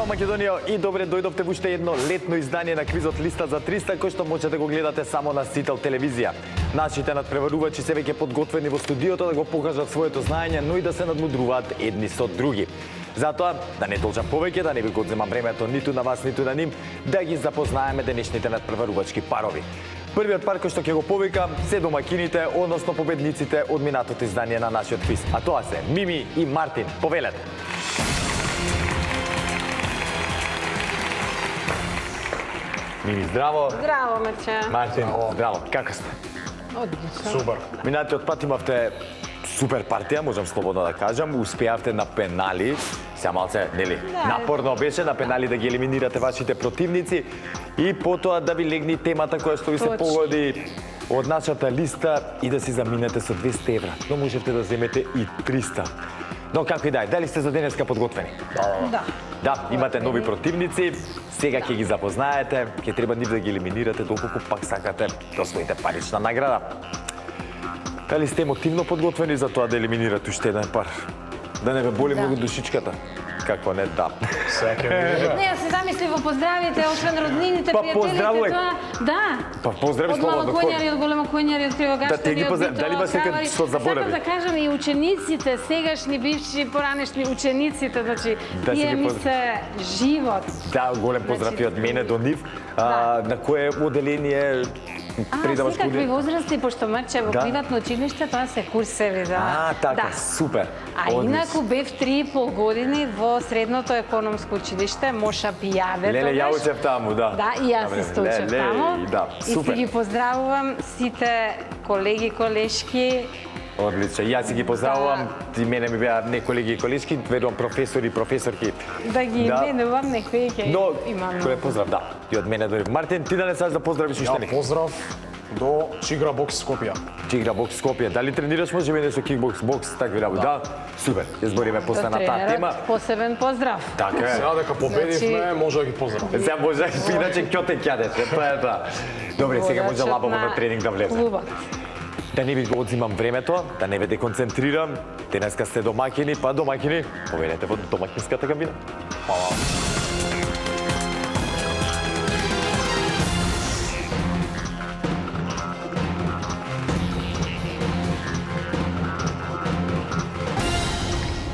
Здрава Македонија и добре дојдовте во уште едно летно издание на квизот Листа за 300, кој што можете да го гледате само на Сител телевизија. Нашите надпреварувачи се веќе подготвени во студиото да го покажат своето знаење, но и да се надмудруваат едни со други. Затоа, да не должам повеќе, да не ви го одземам времето ниту на вас, ниту на ним, да ги запознаеме денешните надпреварувачки парови. Првиот пар кој што ќе го повика се домакините, односно победниците од минатото издание на нашиот квиз. А тоа се Мими и Мартин. Повелете. Мими, здраво. Здраво, Мече. Мартин, здраво. Како сте? Одлично. Супер. Минатиот пат имавте супер партија, можам слободно да кажам. Успеавте на пенали. Сега малце, нели, напорно беше на пенали да ги елиминирате вашите противници и потоа да ви легни темата која што ви се погоди од нашата листа и да си заминете со 200 евра. Но можете да земете и 300. Но како и да е, дали сте за денеска подготвени? Да. Да, имате нови противници, сега ќе ги запознаете, ќе треба нив да ги елиминирате доколку пак сакате да освоите парична награда. Дали сте емотивно подготвени за тоа да елиминирате уште еден пар? Да не ве боли многу душичката? Какво не, да. Не, ја се замисли во поздравите, освен роднините, Па, пријателите, поздравувај. тоа, да. Па поздрави Од слободно. малокоњари, од големокоњари, од кривогаштари, ги од поздрави. Дали вас некад Битола, што заборави? Сакам да кажам и учениците, сегашни, бивши, поранешни учениците, значи, Да си тие ги ми се живот. Да, голем поздрав и од мене до нив. На кое оделение придаваш секакви возрасти, пошто Мрче во приватно училиште, тоа се курсеви, да. Така, супер. А инаку бев 3,5 години во средното економско училиште, Моша Пијаве. Леле, ја учев таму, да. Да, и јас исто учев таму. Да, и си супер. ги поздравувам сите колеги, колешки. Одлично. Јас си ги поздравувам. Ти мене ми беа не колеги и колешки, верувам професори и професорки. Да ги именувам, некои ќе Но, имам. голем поздрав, да. И од мене до Мартин, ти да не саш да поздравиш уште Ја некој? поздрав до Чигра Бокс Скопје. Чигра бокс Скопје. Дали тренираш може би нешто кикбокс, бокс, такви работи? Да. Супер. Ќе збориме после на таа тема. Посебен поздрав. Така е. Сега дека победивме, може да ги поздравам. Сега може, иначе ќе те ќадете, тоа е тоа. Добре, сега може лабаво на тренинг да влезе. Клубот. Да не ви го одзимам времето, да не ве деконцентрирам. Денеска сте домакини, па домакини, повелете во домакинската кабина. Фала.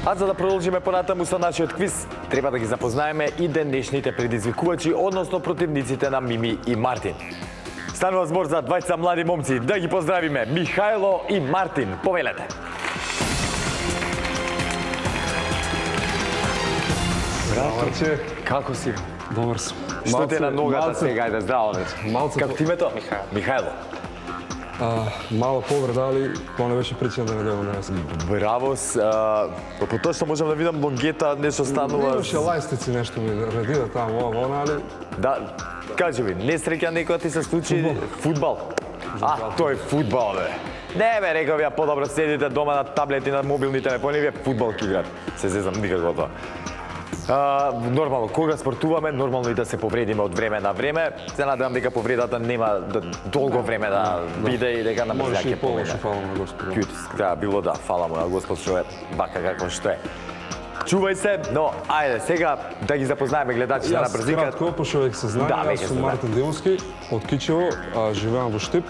А за да продолжиме понатаму со нашиот квиз, треба да ги запознаеме и денешните предизвикувачи, односно противниците на Мими и Мартин. Станува збор за двајца млади момци. Да ги поздравиме Михајло и Мартин. Повелете. Здраве, Како си? добар сум. Што ти е на ногата сега? Ајде, здраво. Малце Како ти името? Михајло. мала повреда, али тоа не беше причина да не дојдам денес. Браво, по тоа што можам да видам лонгета, нешто станува. Имаше лајстици нешто ми редира таму, ова, али Да, кажи ми, несреќа некоја ти се случи фудбал? А, тој фудбал, бе. Не, бе, реков ја, подобро седите дома на таблети, на мобилни телефони, вие фудбал ки играт. Се зезам никако тоа. Нормално, кога спортуваме, нормално и да се повредиме од време на време. Се надевам дека повредата нема долго време да биде и дека на можеш брзак и ќе помине. полошо, фала на Господ. Кјутис, да, било да, фала му на Господ што е бака како што е. Чувај се, но ајде сега да ги запознаеме гледачите на Јас брзинка. кратко, пошто веќе се знае, Да, јас веќе се сум знае. Мартин Димовски, од Кичево, живеам во Штип,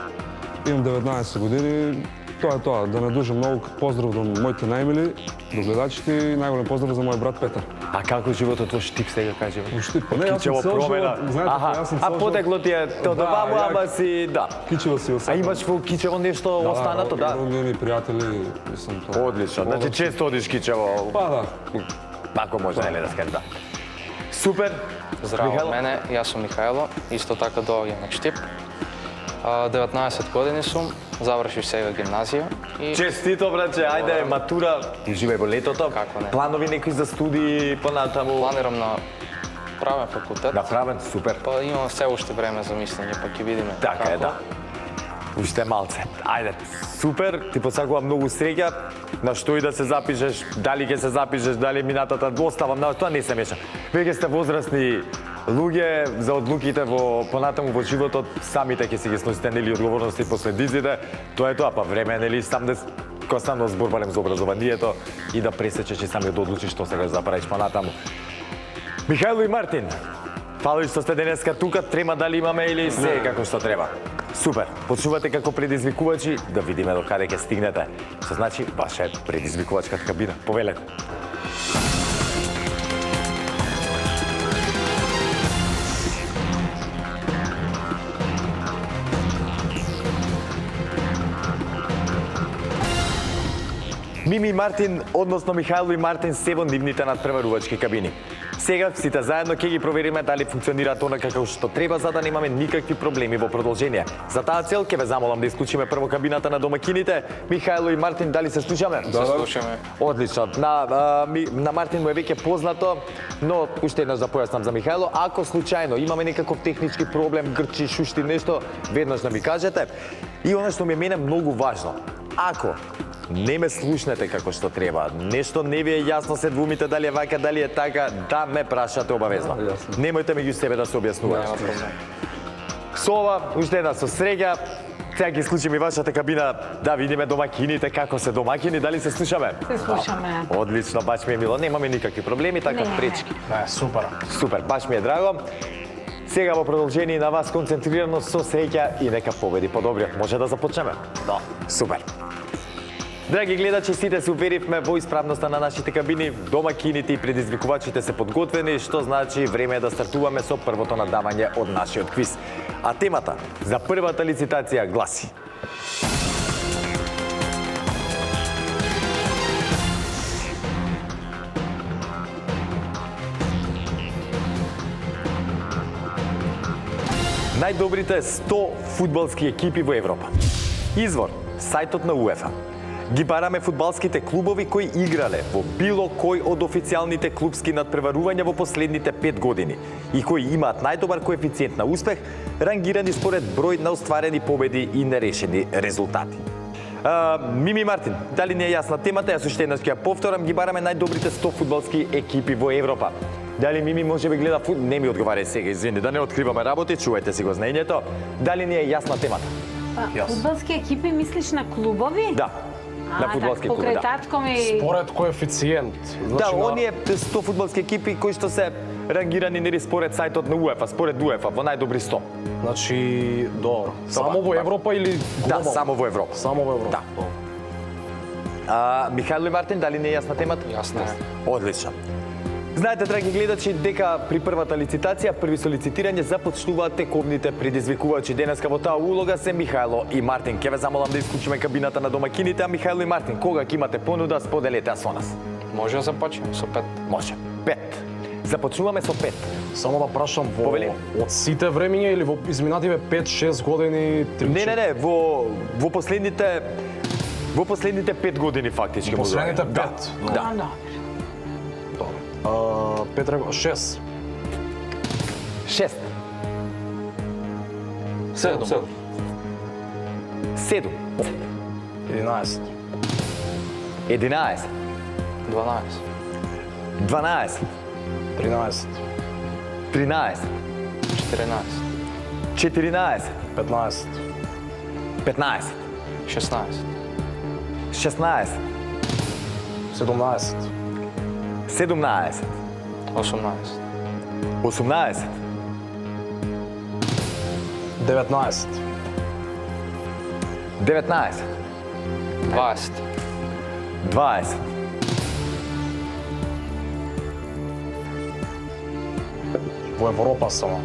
имам 19 години. Тоа е тоа, да не дужам многу, поздрав до моите најмили, до гледачите и најголем поздрав за мој брат Петар. А како животот во Штип сега кажи? Во Штип, па не, јас Кичево сум цел промена. живот, знаете, јас сум А цел потекло ти е тоа до ваму, ја- ама си, да. Кичево си А осакам. имаш во Кичево нешто останато, да? Роднини, пријатели, мислам тоа. Одлично, значи често одиш Кичево. Па да. Ако може, нели да скажеш, да. Супер. Здраво Михајло? од мене, јас сум Михајло, исто така доаѓам од Штип. 19 години сум, завршив сега гимназија и Честито, браќе, ајде, матура, уживај во летото. Како не. Планови некои за студии понатаму? планирам на правен факултет. Направен, супер. Па имам се уште време за мислење, па ќе видиме. Така е, да. Уште малце. Ајде, супер, ти посакувам многу среќа. На што и да се запишеш, дали ќе се запишеш, дали минатата, оставам на тоа не се меша. Веќе сте возрастни луѓе, за одлуките во понатаму во животот, самите ќе си ги сносите нели одговорности и последиците. Тоа е тоа, па време нели сам да константно зборувалем за образованието и да пресечеш и сами да одлучиш што сакаш да правиш понатаму. Михајло и Мартин, фали што сте денеска тука, трема дали имаме или се е како што треба. Супер, почнувате како предизвикувачи, да видиме до каде ќе стигнете. Што значи, ваша е предизвикувачката кабина. Повелете. Мими и Мартин, односно Михајло и Мартин се во нивните надпреварувачки кабини. Сега сите заедно ќе ги провериме дали функционираат онака како што треба за да немаме никакви проблеми во продолжение. За таа цел ќе ве замолам да исклучиме прво кабината на домакините. Михајло и Мартин, дали се слушаме? Се слушаме. Одлично. На Мартин му е веќе познато, но уште еднаш да појаснам за Михајло. Ако случајно имаме некаков технички проблем, грчи, шушти нешто, веднаш да ми кажете. И она што ми е мене многу важно. Ако не ме слушнете како што треба, нешто не ви е јасно, се двумите дали е вака, дали е така, да ме прашате обавезно. Немојте меѓу себе да се објаснувате. Нема проблем. Со ова, уште една со среќа, сега ќе исклучим и вашата кабина да видиме домакините, како се домакини, дали се слушаме? Се слушаме. Одлично, баш ми е мило, немаме никакви проблеми, така Не. пречки. Не, супер. Супер, баш ми е драго. Сега во продолжение на вас концентрирано со среќа и нека победи подобриот. Може да започнеме? Да. Супер. Драги гледачи, сите се уверивме во исправноста на нашите кабини, домакините и предизвикувачите се подготвени, што значи време е да стартуваме со првото надавање од нашиот квиз. А темата за првата лицитација гласи: најдобрите 100 фудбалски екипи во Европа. Извор, сајтот на УЕФА. Ги бараме фудбалските клубови кои играле во било кој од официјалните клубски надпреварувања во последните 5 години и кои имаат најдобар коефициент на успех, рангирани според број на остварени победи и нерешени резултати. Мими Мартин, дали не е јасна темата? Јас уште еднаш ќе ја повторам, ги бараме најдобрите 100 фудбалски екипи во Европа. Дали Мими може би гледа не ми одговарај сега, извини, да не откриваме работи, чувајте си го знаењето. Дали не е јасна темата? Фудбалски екипи мислиш на клубови? Да. На фудбалски клуб, покрај да. татко ми... Според коефициент. Да, на- оние 100 фудбалски екипи кои што се рангирани нели според сајтот на УЕФА, според УЕФА во најдобри 100. Значи, добро. Само во да. Европа или Да, глобално? само во Европа. Само во Европа. Да. Михајло и Мартин, дали не е јасна темата? Јасно е. Одлично. Знаете, драги гледачи, дека при првата лицитација, први со лицитирање започнуваат тековните предизвикувачи. Денеска во таа улога се Михајло и Мартин. Ке ве замолам да исклучиме кабината на домакините, а Михајло и Мартин, кога ќе имате понуда, споделете со нас. Може да започнем со 5. Може. 5. Започнуваме со 5. Само да прашам, Повели. од сите времиња или во изминативе 5-6 години, 3 Не, во последните 5 години фактички. Во последните Да. 5? Да. Петре, 6. 6. 7. 7. 11. 11. 12. 12. 13. 13. 14. 14. 15. 15. 16. 16. 17. 17. 18. 18. 19. 19. 20. 20. Во Европа само.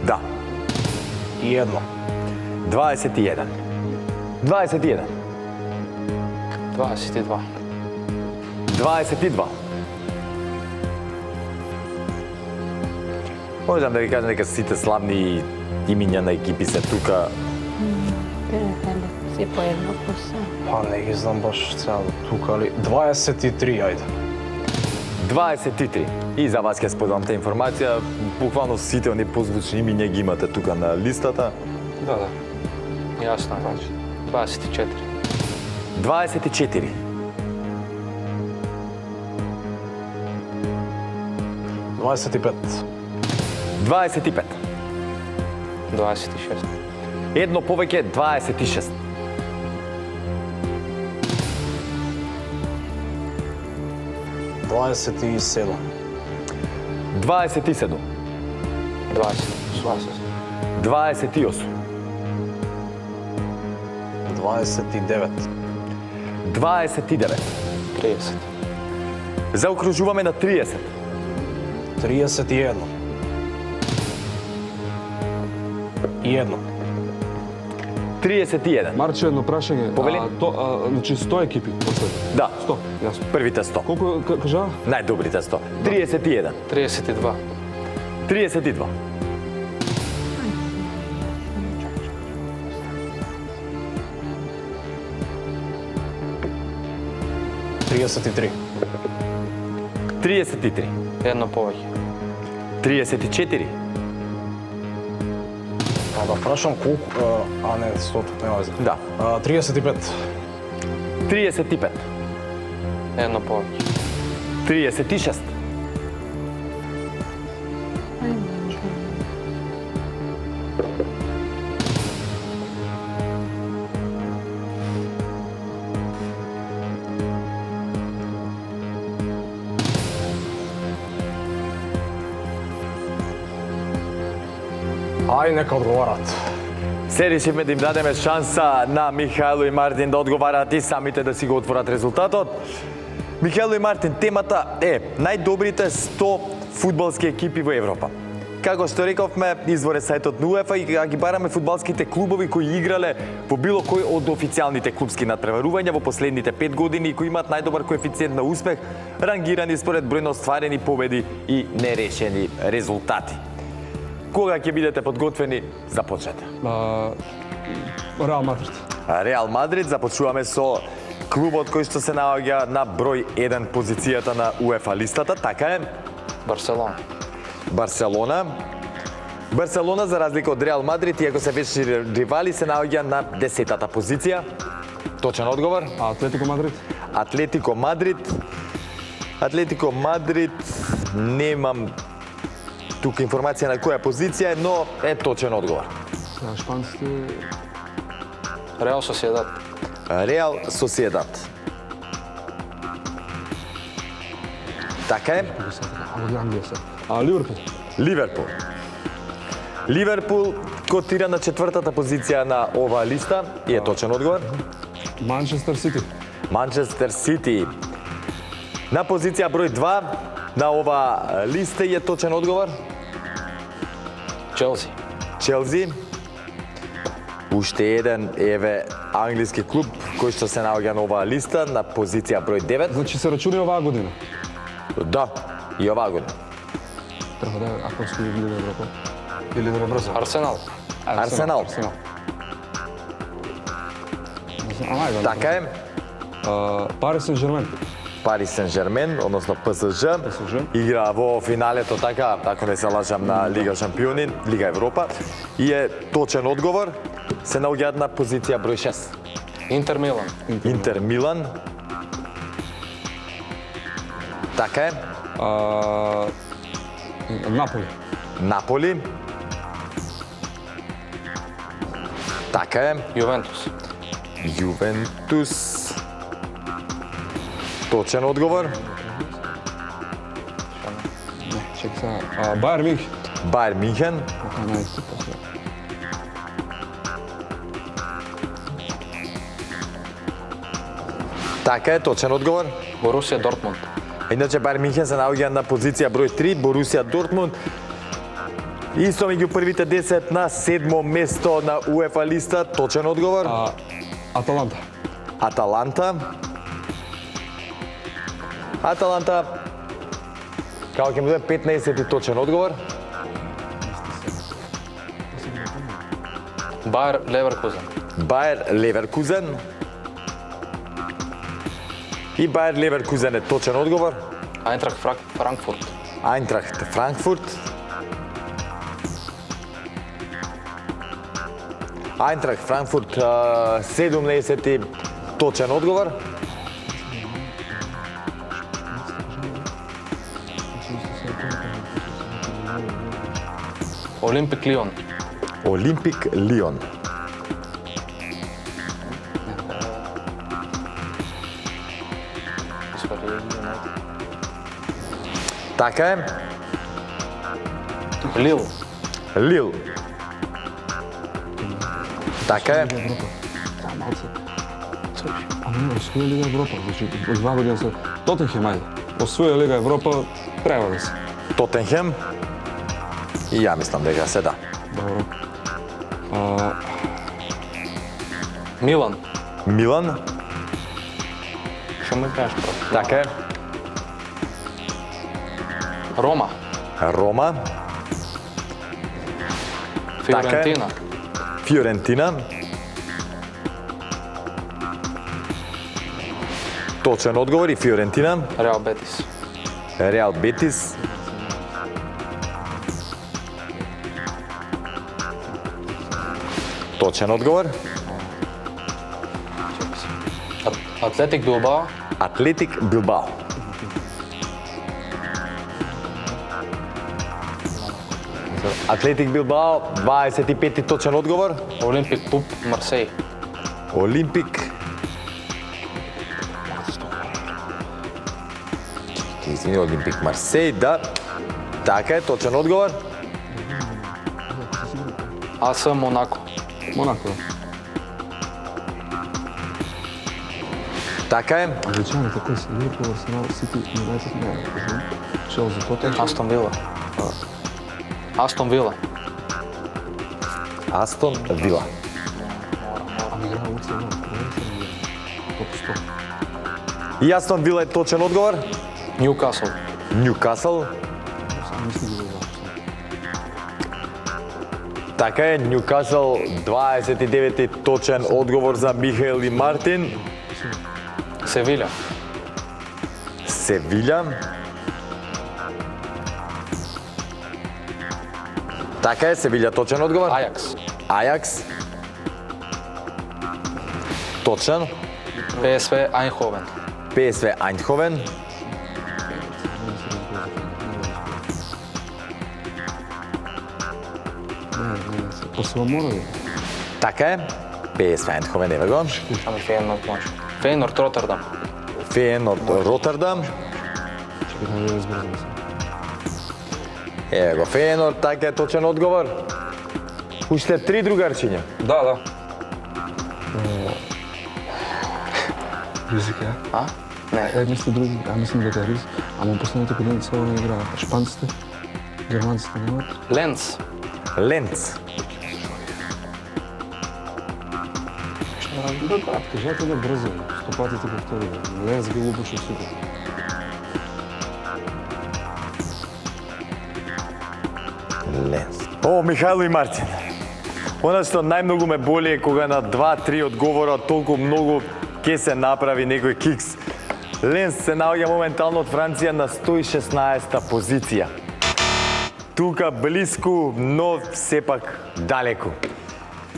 Да. И едно. 21. 21. 22. 22. Можам да ви кажам дека сите славни имиња на екипи се тука. Се по едно коса. Па не ги знам баш сега тука, али 23, ајде. 23. И за вас ќе споделам та информација. Буквално сите оние позвучни имиња ги имате тука на листата. Да. Јасно е. 24. 24. 25. 25. 26. Едно повеќе 26. 27. 27. 20. 28. 29. 29. 30. Заокружуваме на 30. 31. И едно. 31. Марче, едно прашање. Повели. Значи 100 екипи последно. Да. 100, јасно. Првите 100. Колку кажа? Најдобрите 100. 31. 32. 32. Trideset i tri. 33. Едно повеќе. 34. Да прашам колку, а не 100, нема везе. Да. 35. 35. Едно повеќе. 36. Ај, нека одговарат. Се решивме да им дадеме шанса на Михајло и Мартин да одговарат и самите да си го отворат резултатот. Михајло и Мартин, темата е најдобрите 100 фудбалски екипи во Европа. Како што рековме, извор е сајтот на УЕФА и ги бараме фудбалските клубови кои играле во било кој од официјалните клубски надпреварувања во последните 5 години и кои имаат најдобар коефициент на успех, рангирани според број на остварени победи и нерешени резултати. Кога ќе бидете подготвени, започнете. Реал Мадрид. Реал Мадрид, започнуваме со клубот кој што се наоѓа на број 1 позицијата на УЕФА листата, така е. Барселона. Барселона. Барселона, за разлика од Реал Мадрид, иако се вечни ривали, се наоѓа на 10-та позиција. Точен одговор. Атлетико Мадрид. Атлетико Мадрид. Атлетико Мадрид, немам тука информација на која позиција е, но е точен одговор. Шпанците. Реал Соседат. Реал Соседат. Така е. Од Англија се. Ливерпул. Ливерпул. Ливерпул котира на 4-та позиција на оваа листа и е точен одговор. Манчестер Сити. Манчестер Сити. На позиција број 2 на оваа листа и е точен одговор. Челси. Челси. Уште еден еве англиски клуб кој што се наоѓа на оваа листа на позиција број 9. Значи се рачуни оваа година. Да, и оваа година. Треба да е Аконски Лига Европа. Или да ме брзо. Арсенал. Арсенал. Така е. Пари Сен-Жермен. Пари Сен-Жермен, односно ПСЖ, игра во финалето, така, ако не се лажам, на Лига Шампиони, Лига Европа. И е точен одговор, се наоѓаат на позиција број 6. Интер Милан. Интер Милан. Така е. Наполи. Наполи. Така е. Јувентус. Јувентус. Точен одговор. Не, чекай сега. Бајер Мюнхен. Бајер Мюнхен. Така е, точен одговор. Борусија Дортмунд. Иначе Бајер Мюнхен се наоѓа на позиција број 3, Борусија Дортмунд. Исто меѓу првите 10 на 7-мо место на УЕФА листа, точен одговор. Аталанта. Аталанта. Аталанта, како ќе му даде 15-ти точен одговор. Бајер Леверкузен. Бајер Леверкузен. И Бајер Леверкузен е точен одговор. Айнтрахт Франкфурт. Айнтрахт Франкфурт. Айнтрахт Франкфурт, 17-ти точен одговор. Олимпик Лион. Олимпик Лион. Така е. Лил. Лил. Така е. Ама не, освоја Лига Европа, значи, 2 години се... Тотенхем, ајде. Освоја Лига Европа, треба да се. Тотенхем. И ја мислам дека се да. Добро. Милан. Милан. Што ми кажеш просто? Така е. Рома. Рома. Фиорентина. Фиорентина. Точен одговор и Фиорентина. Реал Бетис. Реал Бетис. Точен одговор. Атлетик Билбао. Атлетик Билбао. Атлетик Билбао, 25-ти точен одговор. Олимпик клуб Марсеј. Олимпик. Извини, Олимпик Марсеј, да. Така е, точен одговор. АС Монако. Монако. Така е. Англичаните, кои се? Ливерпул, Арсенал, Сити, Юнайтед, не, кажу. Челси, Тотенхем. Астон Вила. Астон Вила. Астон Вила. Ами играа Луци, но, топ 100. И Астон Вила е точен одговор. Ньюкасл. Ньюкасл. Само мисли ги да Така е, Ньюкасл, 29-ти точен одговор за Михаил и Мартин. Севиља. Севиља. Така е, Севиља точен одговор. Ајакс. Ајакс. Точен. ПСВ Ајнховен. ПСВ Ајнховен. Посебно мора да. Така е. ПСВ Ајнховен, еве го. Ами Фейнорд може. Фейнорд Роттердам. Фейнорд Роттердам. Чекай да избрзам се. Еве го, Фейнорд, така е точен одговор. Уште 3 другарчиња. Да, да. Ризик е? А? Не. Мисли други, мислам дека е Ризик. Ама последните години цело не играа. Шпанците, германците немат. Ленц. Ленц. Да, брат, кажете да брзо. 100 пати ти повтори. Ленц ги лупаш од сите. Ленц. О, Михајло и Мартин. Она што најмногу ме боли е кога на 2-3 одговора толку многу ќе се направи некој кикс. Ленц се наоѓа моментално од Франција на 116-та позиција. Тука блиску, но сепак далеку.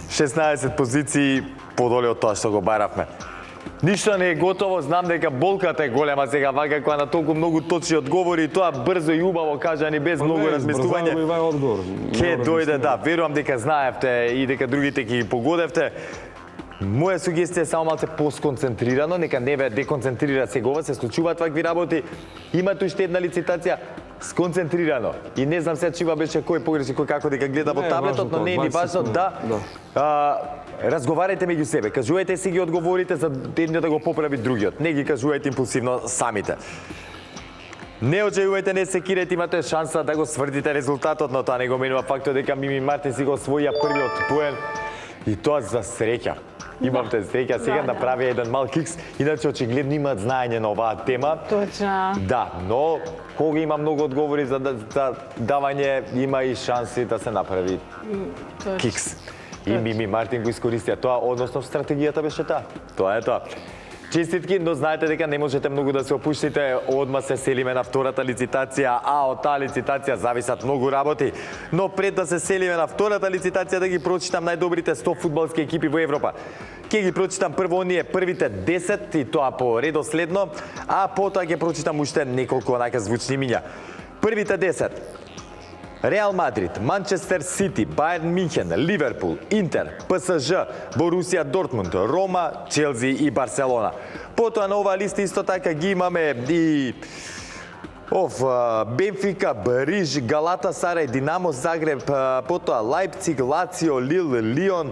16 позиции подоле од тоа што го баравме. Ништо не е готово, знам дека болката е голема сега вака кога на толку многу точни одговори и тоа брзо и убаво кажани без многу размислување. Ке дојде, да, верувам дека знаевте и дека другите ќе ги погодевте. Моја сугестија е само малце посконцентрирано, нека не ве деконцентрира сегова, се случуваат вакви работи. Имате уште една лицитација, сконцентрирано. И не знам се чува беше кој погреши, кој како дека гледа во таблетот, но не е ни важно, да. Разговарајте меѓу себе, кажувајте си ги одговорите за едниот да го поправи другиот. Не ги кажувајте импулсивно самите. Не очекувајте, не секирајте, имате шанса да го сврдите резултатот, но тоа не го менува фактот дека Мими Мартин си го освоја првиот поен. И тоа за среќа. Имавте среќа, сега направи еден мал кикс, иначе очигледно имаат знаење на оваа тема. Точно. Да, но кога има многу одговори за давање, има и шанси да се направи кикс. И Мими Мартин го искористија тоа, односно стратегијата беше таа. Тоа е тоа. Честитки, но знаете дека не можете многу да се опуштите, одма се селиме на втората лицитација, а од таа лицитација зависат многу работи. Но пред да се селиме на втората лицитација да ги прочитам најдобрите 100 фудбалски екипи во Европа. Ке ги прочитам прво оние првите 10 и тоа по редоследно, а потоа ќе прочитам уште неколку онака звучни имиња. Првите 10. Реал Мадрид, Манчестер Сити, Бајерн Мюнхен, Ливерпул, Интер, ПСЖ, Борусија Дортмунд, Рома, Челси и Барселона. Потоа на оваа листа исто така ги имаме и Бенфика, Бариж, Галата Сарај, Динамо Загреб, потоа Лајпциг, Лацио, Лил, Лион,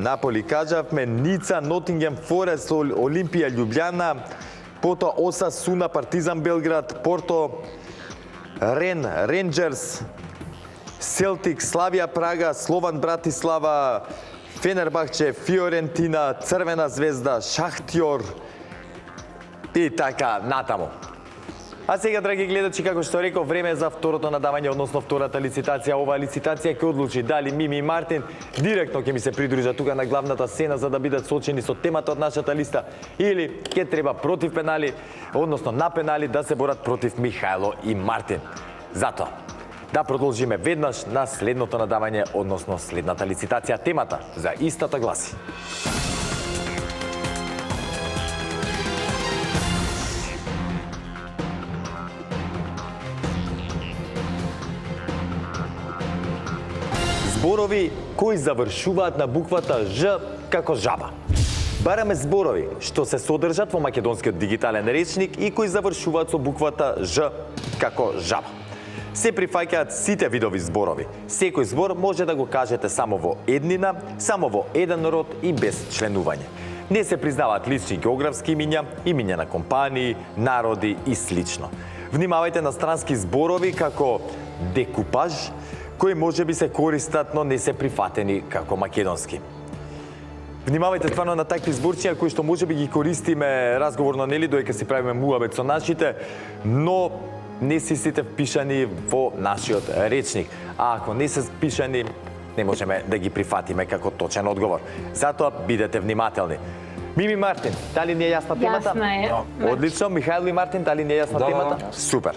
Наполи кажавме, Ница, Нотингем Форест, Олимпија Љубљана, потоа Осасуна, Партизан Белград, Порто, Ренџерс, Селтик, Славија Прага, Слован Братислава, Фенербахче, Фиорентина, Црвена звезда, Шахтјор и така натаму. А сега, драги гледачи, како што реков, време е за второто надавање, односно втората лицитација. Оваа лицитација ќе одлучи дали Мими и Мартин директно ќе ми се придружат тука на главната сцена за да бидат сочени со темата од нашата листа или ќе треба против пенали, односно на пенали да се борат против Михајло и Мартин. Затоа, да продолжиме веднаш на следното надавање, односно следната лицитација. Темата за истата гласи: зборови кои завршуваат на буквата Ж како жаба. Бараме зборови што се содржат во македонскиот дигитален речник и кои завршуваат со буквата Ж како жаба. Се прифаќаат сите видови зборови. Секој збор може да го кажете само во еднина, само во еден род и без членување. Не се признаваат лични географски имиња, имиња на компании, народи и слично. Внимавајте на странски зборови како декупаж, кои може би се користат, но не се прифатени како македонски. Внимавајте стварно на такви зборчиња кои што може би ги користиме разговорно, нели, додека си правиме муабет со нашите, но не си сите впишани во нашиот речник. А ако не се впишани, не можеме да ги прифатиме како точен одговор. Затоа бидете внимателни. Мими Мартин, дали не е јасна темата? Јасна е. Одлично. Михајло и Мартин, дали не е јасна темата? Супер.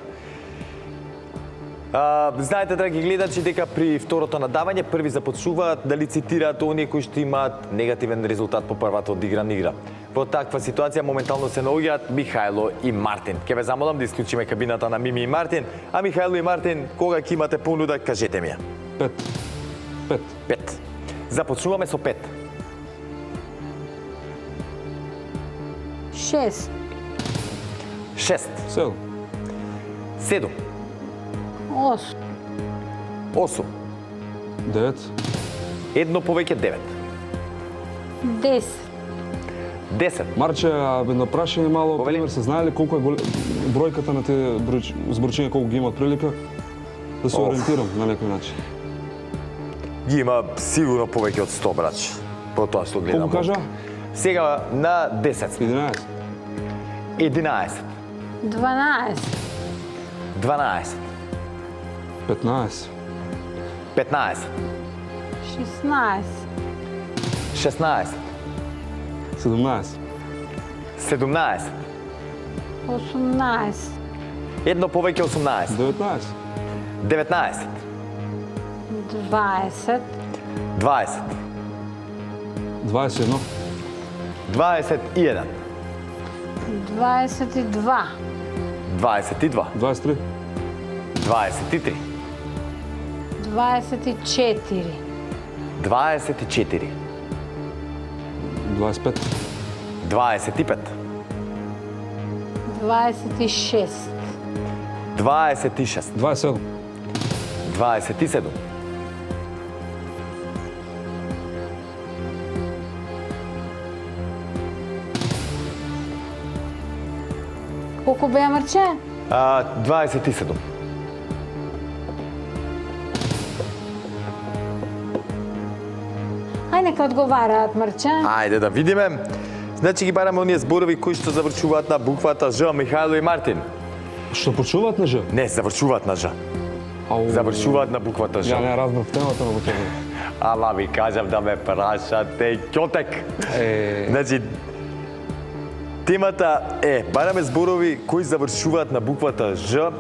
Знаете, драги гледачи, дека при второто надавање први започнуваат да лицитираат оние кои што имаат негативен резултат по првата одиграна игра. Во таква ситуација моментално се наоѓаат Михајло и Мартин. Ке ве замолам да исклучиме кабината на Мими и Мартин, а Михајло и Мартин, кога ќе имате понуда, кажете ми ја. 5. Започнуваме со 5. 6. 6. 7. 7. 8. 8. 9. Едно повеќе 9. 10. 10. Марче, едно прашање мало, Повели. пример, се знае ли колку е бројката на тие зборчиња, колку ги имат прилика да се ориентирам на некој начин? Ги има сигурно повеќе од 100, брач. По тоа што гледам. Колку кажа? Сега на 10. 11. 11. 12. 12. 15. 15. 16. 16. 17. 17. 18. Едно повеќе 18. 19. 19. 20. 20. 21. 21. 22. 22. 23. 23. 24. 24. 25. 25. 26. 26. 27. 27. Колку беа, Марче? 27. Ај нека одговараат, Марче. Ајде да видиме. Значи ги бараме оние зборови кои што завршуваат на буквата Ж, Михајло и Мартин. Што почуваат на Ж? Не, завршуваат на Ж. Ау. Завршуваат на буквата Ж. Ја не разбрав темата на тебе. Ама ви кажав да ме прашате, ќотек. Значи, темата е, бараме зборови кои завршуваат на буквата Ж.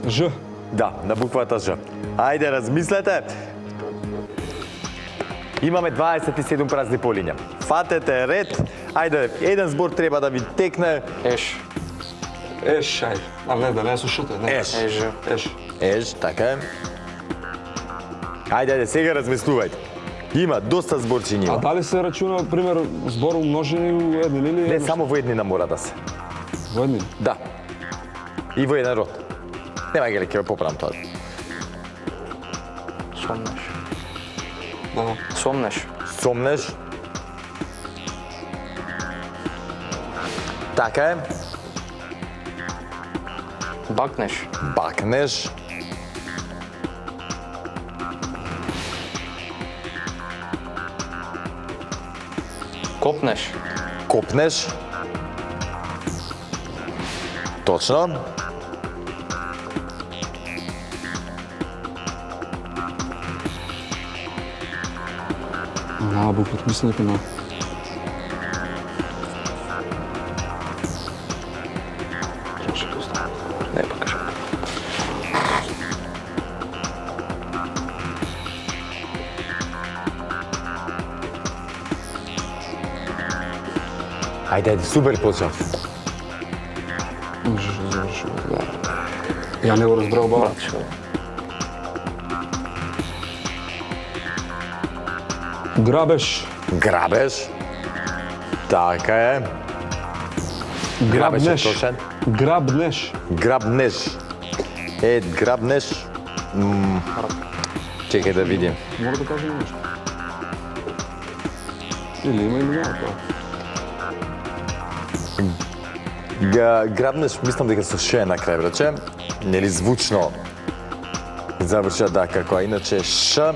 Ж. Да, на буквата Ж. Ајде, размислете. Имаме 27 празни полиња. Фатете ред. Ајде, еден збор треба да ви текне. Еш. Еш, ајде. А не, да не слушате. Не. Еш. Еж. Еш. Еш, така е. Ајде, сега размислувајте. Има доста зборчиња. А Има. дали се рачуна, пример, збор умножени у еднин или... Не, само во еднина мора да се. Во едни? Да. И во еден род. Нема ги ли, ќе ве поправам тоа. Сомнеш. Сомнеш. Сомнеш. Така е. Бакнеш. Бакнеш. Копнеш. Копнеш. Точно. Буквата, мислам дека не. Не покажа. Ајде, супер почнав. Можеш да завршиш. Ја не го разбрав баба. Грабеш. Грабеш. Така е. Грабеш е Грабнеш. точен. Грабнеш. Грабнеш. Грабнеш. Чекај да видим. Мора да кажем нешто. Или има или няма тоа. Грабнеш, мислам дека со ш на крај, браче. Нели звучно завршува да како, а иначе ш.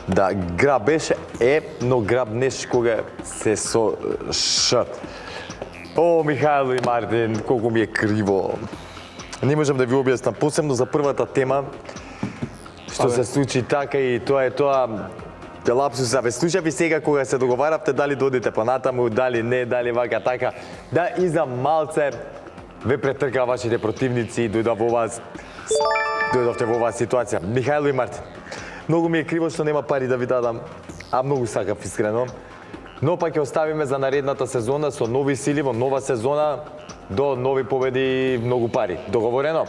Да, грабеш е, но грабнеш кога се со ш. О, Михајло и Мартин, колку ми е криво. Не можам да ви објаснам, посебно за првата тема, што се случи така и тоа е тоа. Лапсус, абе, слушав и сега кога се договаравте дали додите понатаму, дали не, дали вака така, да и за малце ве претрка вашите противници и дојдовте во оваа ситуација. Михајло и Мартин, многу ми е криво што нема пари да ви дадам, а многу сакав искрено. Но пак ќе оставиме за наредната сезона со нови сили во нова сезона, до нови победи, многу пари. Договорено?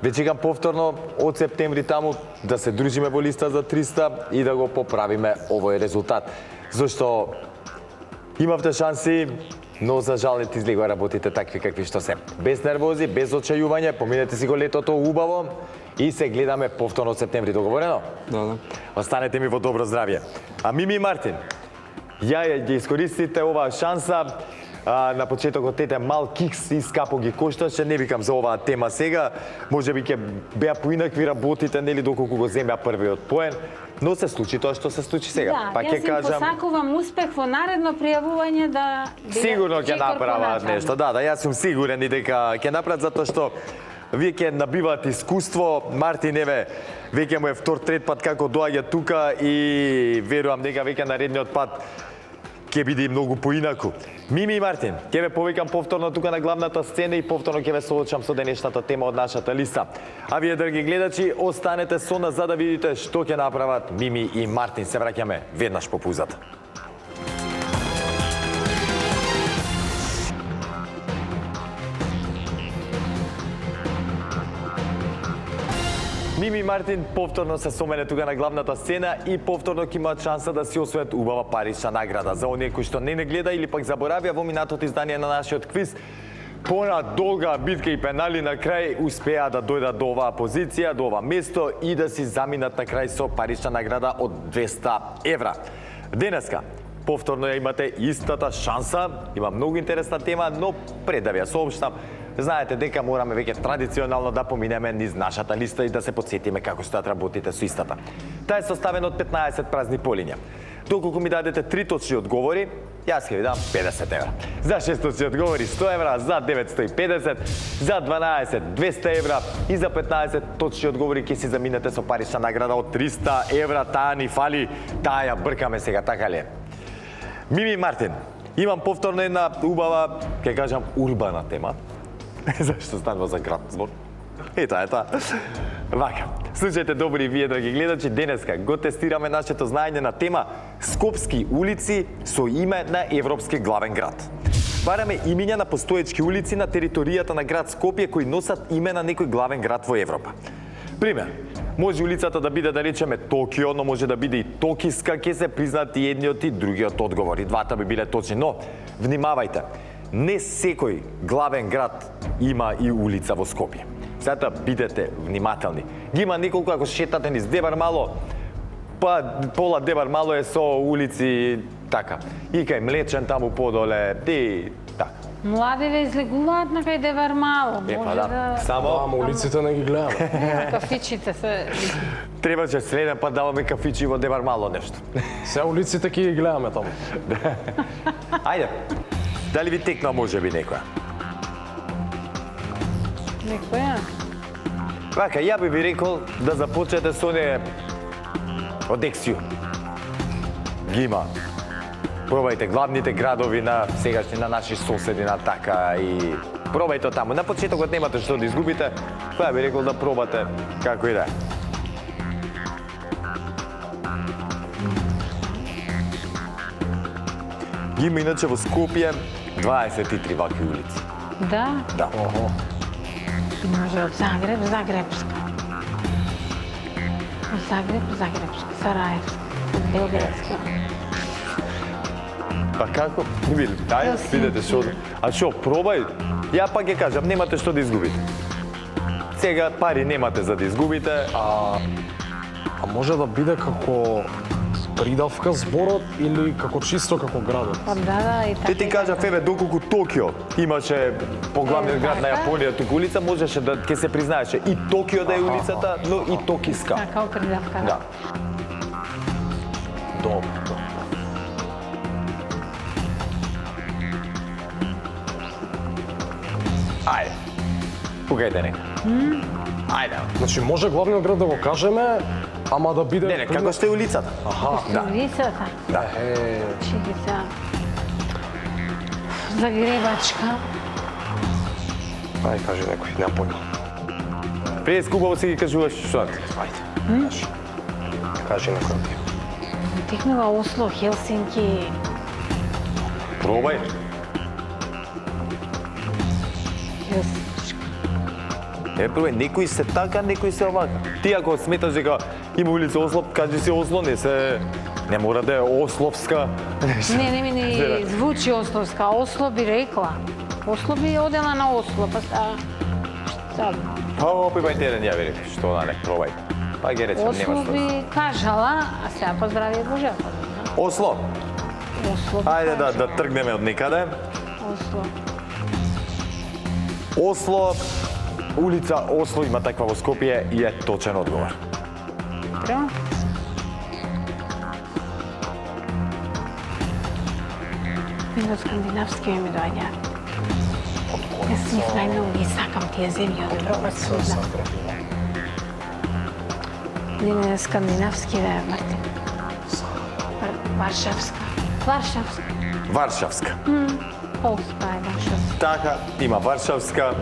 Ве чекам повторно од септември таму да се дружиме во листа за 300 и да го поправиме овој резултат. Зашто имавте шанси, но за жал не излегува работите такви какви што се. Без нервози, без очајување, поминете си го летото убаво и се гледаме повторно од септември. Договорено? Да. Останете ми во добро здравје. А Мими и Мартин, ја ги искористите оваа шанса. На почетокот ете мал кикс и скапо ги кошташе, не викам за оваа тема сега, може би ќе беа поинакви работите, нели доколку го земеа првиот поен, но се случи тоа што се случи сега. Да, Па јас им посакувам успех во наредно пријавување да сигурно ќе направат нешто. Да, јас сум сигурен и дека ќе направат затоа што вие ќе набиваат искуство. Мартин еве веќе му е втор трет пат како доаѓа тука и верувам дека веќе наредниот пат ќе биде многу поинаку. Мими и Мартин, ќе ве повикам повторно тука на главната сцена и повторно ќе ве соочам со денешната тема од нашата листа. А вие, драги гледачи, останете со нас за да видите што ќе направат Мими и Мартин. Се враќаме веднаш по пузата. Мими и Мартин повторно се со мене тука на главната сцена и повторно ќе имаат шанса да си освојат убава парична награда. За оние кои што не гледа или пак заборавија во минатото издание на нашиот квиз, пона долга битка и пенали на крај успеа да дојдат до оваа позиција, до ова место и да си заминат на крај со парична награда од 200 евра. Денеска повторно ја имате истата шанса, има многу интересна тема, но пред да ви ја соопштам, знаете дека мораме веќе традиционално да поминеме низ нашата листа и да се подсетиме како стојат работите со истата. Таа е составена од 15 празни полиња. Доколку ми дадете 3 точни одговори, јас ќе ви дам 50 евра. За 6 точни одговори 100 евра, за 950, за 12 200 евра и за 15 точни одговори ќе си заминете со парична награда од 300 евра. Таа ни фали, таа ја бркаме сега, така ли е? Мими и Мартин, имам повторно една убава, ќе кажам, урбана тема. Зашто станува за град збор? Ета. Вака, слушајте добри вие, драги гледачи, денеска го тестираме нашето знаење на тема Скопски улици со име на европски главен град. Бараме имиња на постоечки улици на територијата на град Скопје кои носат име на некој главен град во Европа. Пример, може улицата да биде, да речеме, Токио, но може да биде и Токиска, ќе се признати едниот и другиот одговор. И двата би биле точни, но внимавајте. Не секој главен град има и улица во Скопје. Затоа бидете внимателни. Ги има неколку, ако шетате низ Дебар Мало, па пола Дебар Мало е со улици така. И кај Млечен таму подоле, и така. Младиве излегуваат на кај Девар Мало. Па Може да, да... само Ама улиците не ги гледаме. Кафичите се... требаше следен пат даваме кафичи во Дебар Мало нешто. Се улиците ќе ги гледаме таму. Ајде, дали ви текна може би некоја? Некоја? Вака, ја би ви рекол да започнете со не од Ексио. Ги има. Пробајте главните градови на сегашни, на наши соседи, на така и пробајте таму. На почетокот немате што да изгубите, па би рекол да пробате како и да е. Ги има иначе во Скопје 23 вакви улици. Да, Да. може од Загреб, Загребска. Од Загреб, Загребска, Сараевска, Белградска. Па како? Види, дај, видете што. А што, пробај. Ја пак ќе кажам, немате што да изгубите. Сега пари немате за да изгубите. А може да биде како придавка зборот или како чисто како градот? Па да, и така. Те ти кажав, еве, доколку Токио имаше поглавниот град на Јапонија туку улица, можеше да ќе се признаеше и Токио да е улицата, но и Токиска. Така, придавка. Да. Добро. Ајде. Пугајте нека. Ајде. Значи може главниот град да го кажеме, ама да биде... Не, како ще е улицата? Аха. Да. Улицата. Да. Чилица. Загребачка. Ај, кажи некој, немам појма. Пред скубаво си ги кажуваш што? Ајде. Кажи некој од тие. Технова Осло, Хелсинки. Пробај. Хелсинчка. Пробај, некои се така, некои се овака. Ти ако сметаш дека има улица Осло, кажи си Осло, не мора да е Ословска. Не ми не звучи Ословска. Осло би рекла. Осло би одела на Осло, па šta? Па опипајте еден, ја ви рекам, што да не, пробај. Па ги речем, нема Осло што. би кажала, а сега поздравија Божа. Осло. Осло би Ајде да кажала. тргнеме од некаде. Осло. Осло, улица Осло има таква во Скопје и е точен одговор. Добро. Од скандинавски ми доаѓа. Јас нив најмногу ги сакам тие земји од Европа суда. Един скандинавски да е, Мартин. Варшавска. Варшавска. Варшавска. Полска е Варшавска. Така, има Варшавска.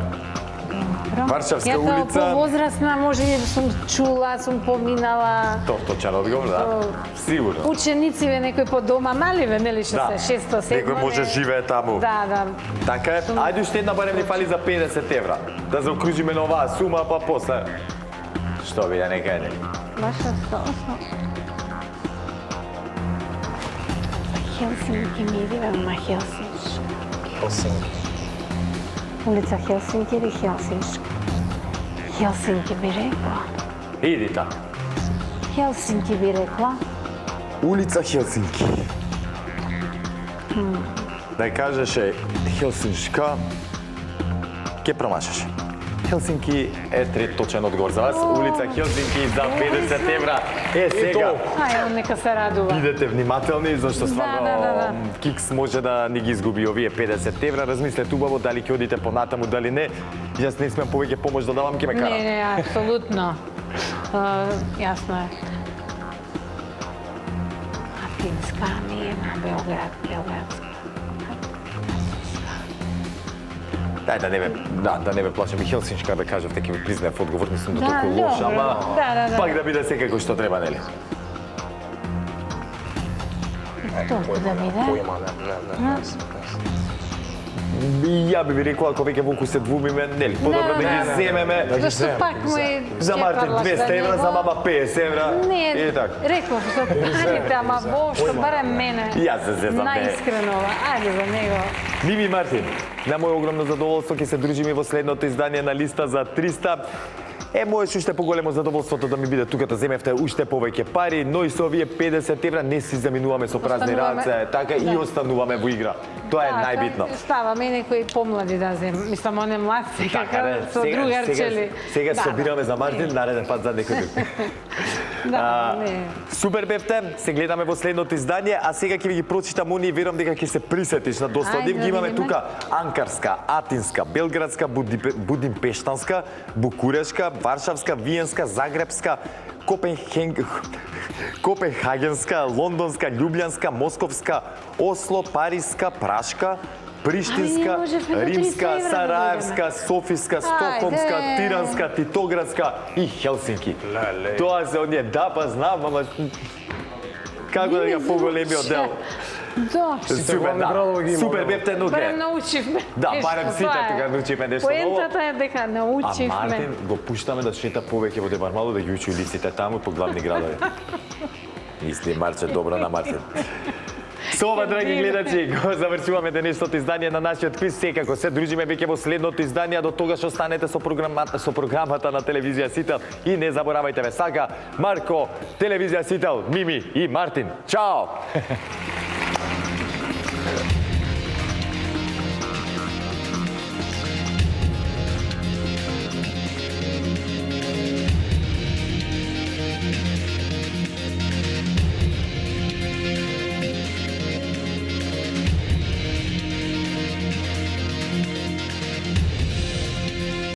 Добро. Варшавска Ја улица. тоа повозрасна, може би сум чула, сум поминала. Точен одговор, да. Сигурно. Ученициве некој по дома, маливе, нели што Да. се 600-700. Некој може живее таму. Да, да. Така е. Ајде уште една барем ни фали за 50 евра. Да заокружиме на оваа сума, па после. Што биде, нека еде. Варшавска, Осло. Хелсинки ми идеме на Хелсинч. Хелсинки. Улица Хелсинки или Хелсинчка? Хелсинки би рекла. Иди така. Хелсинки би рекла. Улица Хелсинки. Да кажеше Хелсиншка, ке промашеше. Хелсинки е трет точен одговор за вас. Улица Хелсинки за 50 евра. Сега. Ај, нека се радува. Бидете внимателни, зашто стварно да. Кикс може да ни ги изгуби овие 50 евра. Размислете убаво дали ќе одите понатаму, дали не. Јас не смеам повеќе помош да давам, ќе ме карам. Не, апсолутно. Јасно е. Атинска, нема, Белград, Белградска. Дај да не ме плашам и Хелсиншка да кажав, ќе ви признаев одговор, не сум до Да, толку лош, добро. ама Да. пак да биде секако што треба, нели? Толку да биде. Појма, не. Ја би ви рекол, ако веќе волку се двумиме, нели, подобро да ги земеме. Зашто пак му За Мартин 200 евра, за мама 50 евра. Не, И така. реков за парите, ама Бошко, барем мене. Јас се зезам, не. Наискрено, ајде за него. Мими Мартин, на моје огромно задоволство ќе се дружиме во следното издание на Листа за 300. Мојеш уште поголемо задоволството да ми биде тука, да земевте уште повеќе пари, но и со овие 50 евра не си заминуваме со празни Остануваме. раце, така и остануваме во игра. Тоа е најбитно. Ставаме некои помлади да земе. Мислам, он е млад сега, со другарчели. Сега Да, собираме за Мартин, нареден пат за некој друг. Да, не. Супер бевте, се гледаме во следното издание, а сега ќе ви ги прочитам оние, верувам дека ќе се присетиш на доста од нив. Ајде, Ги имаме видиме. тука Анкарска, Атинска, Белградска, Будимпештанска, Букурешка, Варшавска, Виенска, Загребска, Копенхагенска, Лондонска, Љубљанска, Московска, Осло, Париска, Прашка, Приштинска, Ами, не можевме на 300 Римска, евра да Сараевска, Софиска, Стокхолмска, Ајде. Тиранска, Титоградска и Хелсинки. Тоа се оние, да, па знам, ама како да ја поголемиот дел. Да. Сите главни градови ги има, Супер да. бевте, но Барем глед. научивме. Да, нешто, барем сите тоа е. тука научивме нешто ново. Поентата е дека А научивме. Мартин го пуштаме да шета повеќе во Демармало, да ги учи улиците таму по главни градови. Мисли Марче, добро на Мартин. Со ова, драги гледачи, го завршуваме денешното издание на нашиот квиз. Секако се дружиме веќе во следното издание, до тогаш останете со програмата на Телевизија Сител и не заборавајте ве сака Марко, Телевизија Сител, Мими и Мартин. Чао!